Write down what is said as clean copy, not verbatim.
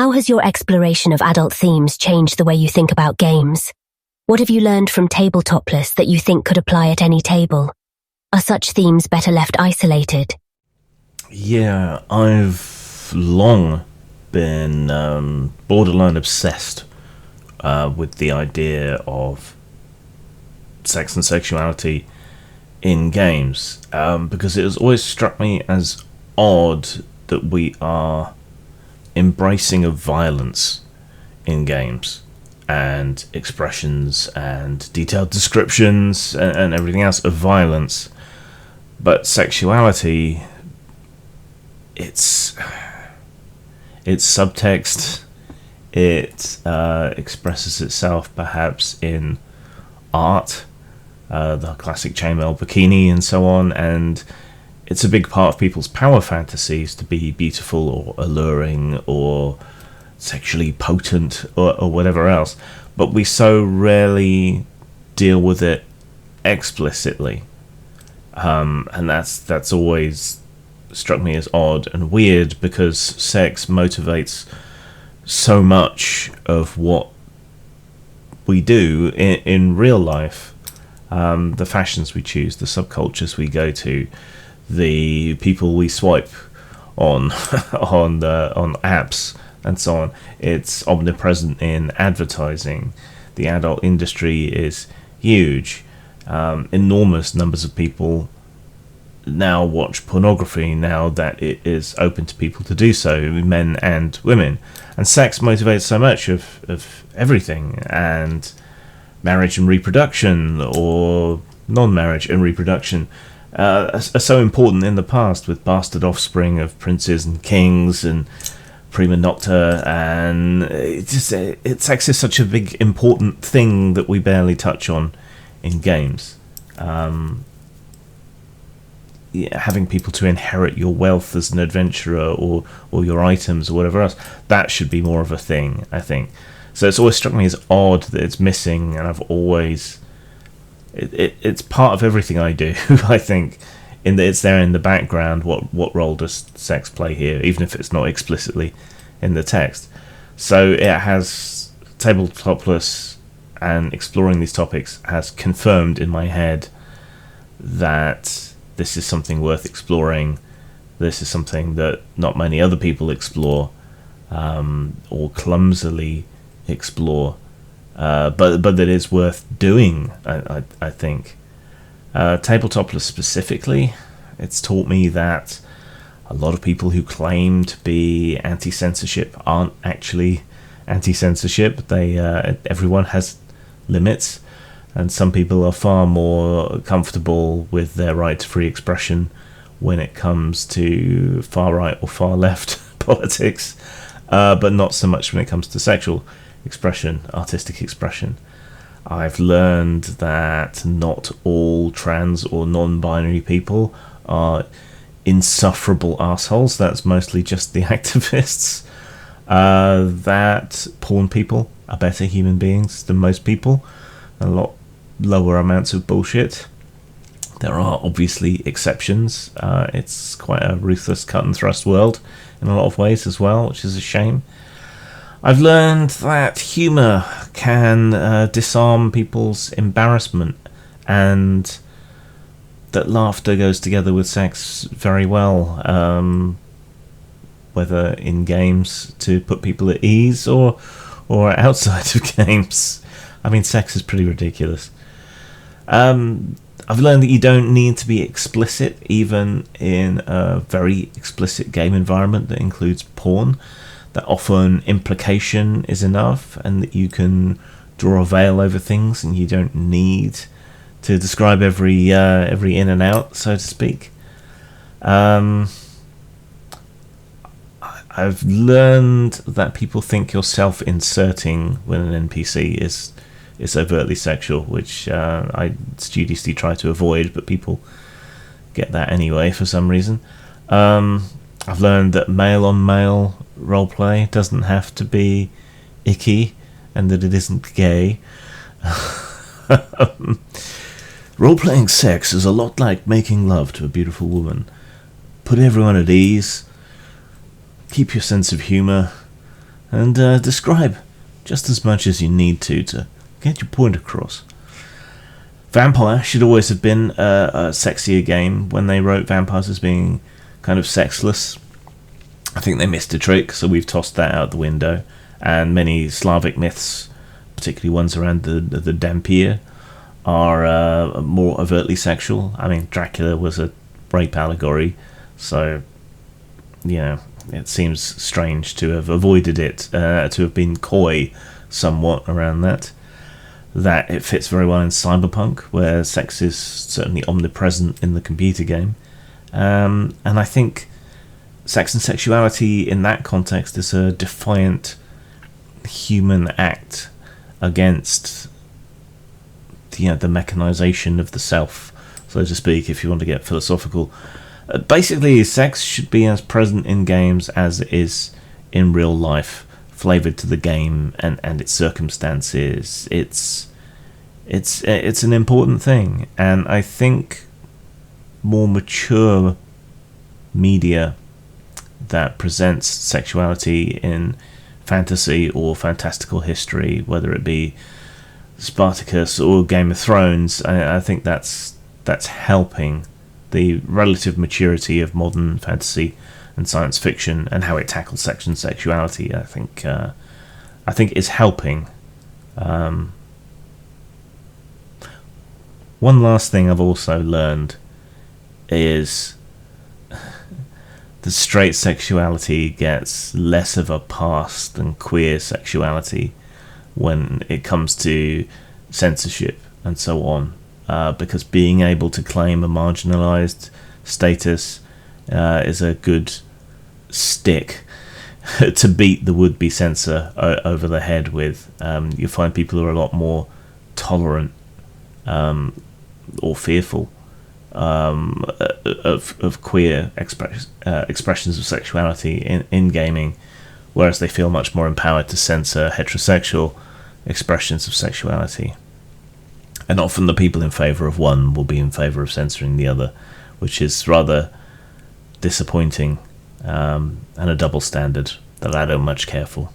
How has your exploration of adult themes changed the way you think about games? What have you learned from Tabletopless that you think could apply at any table? Are such themes better left isolated? Yeah, I've long been borderline obsessed with the idea of sex and sexuality in games, because it has always struck me as odd that we are embracing of violence in games and expressions and detailed descriptions and everything else of violence, but sexuality, it's subtext. It expresses itself perhaps in art, the classic chainmail bikini and so on, and it's a big part of people's power fantasies to be beautiful or alluring or sexually potent or whatever else, but we so rarely deal with it explicitly, and that's always struck me as odd and weird, because sex motivates so much of what we do in real life, the fashions we choose, the subcultures we go to, the people we swipe on on apps and so on. It's omnipresent in advertising. The adult industry is huge. Enormous numbers of people now watch pornography now that it is open to people to do so, men and women. And sex motivates so much of everything, and marriage and reproduction, or non-marriage and reproduction, are so important in the past, with bastard offspring of princes and kings and prima nocta, and sex is such a big important thing that we barely touch on in games. Having people to inherit your wealth as an adventurer, or your items or whatever else, that should be more of a thing, I think. So it's always struck me as odd that it's missing, and I've always... It's part of everything I do, I think, in that it's there in the background. What role does sex play here, even if it's not explicitly in the text? So it has... Tabletopless and exploring these topics has confirmed in my head that this is something worth exploring. This is something that not many other people explore, or clumsily explore, but that is worth doing, I think. Tabletopless specifically, it's taught me that a lot of people who claim to be anti-censorship aren't actually anti-censorship. Everyone has limits, and some people are far more comfortable with their right to free expression when it comes to far right or far left politics, but not so much when it comes to sexual expression, artistic expression. I've learned that not all trans or non-binary people are insufferable assholes. That's mostly just the activists. That porn people are better human beings than most people. A lot lower amounts of bullshit. There are obviously exceptions. It's quite a ruthless cut and thrust world in a lot of ways as well, which is a shame. I've learned that humour can disarm people's embarrassment, and that laughter goes together with sex very well, whether in games to put people at ease or outside of games. I mean, sex is pretty ridiculous. I've learned that you don't need to be explicit, even in a very explicit game environment that includes porn. That often implication is enough, and that you can draw a veil over things, and you don't need to describe every in and out, so to speak. I've learned that people think you're self-inserting when an NPC is overtly sexual, which I studiously try to avoid, but people get that anyway for some reason. I've learned that male-on-male roleplay doesn't have to be icky, and that it isn't gay. Role-playing sex is a lot like making love to a beautiful woman. Put everyone at ease, keep your sense of humour, and describe just as much as you need to get your point across. Vampire should always have been a sexier game when they wrote vampires as being kind of sexless. I think they missed a trick, so we've tossed that out the window. And many Slavic myths, particularly ones around the Dampier, are more overtly sexual. I mean, Dracula was a rape allegory, so, you know, it seems strange to have avoided it, to have been coy somewhat around that. That it fits very well in Cyberpunk, where sex is certainly omnipresent in the computer game. And I think sex and sexuality in that context is a defiant human act against the mechanization of the self, so to speak, if you want to get philosophical. Basically, sex should be as present in games as it is in real life, flavoured to the game and its circumstances. It's an important thing, and I think more mature media that presents sexuality in fantasy or fantastical history, whether it be Spartacus or Game of Thrones, I think that's helping the relative maturity of modern fantasy and science fiction and how it tackles sex and sexuality. I think is helping. One last thing I've also learned is that straight sexuality gets less of a pass than queer sexuality when it comes to censorship and so on, because being able to claim a marginalised status is a good stick to beat the would-be censor over the head with. You find people who are a lot more tolerant or fearful of queer expressions of sexuality in gaming, whereas they feel much more empowered to censor heterosexual expressions of sexuality. And often the people in favour of one will be in favour of censoring the other, which is rather disappointing, and a double standard that I don't much care for.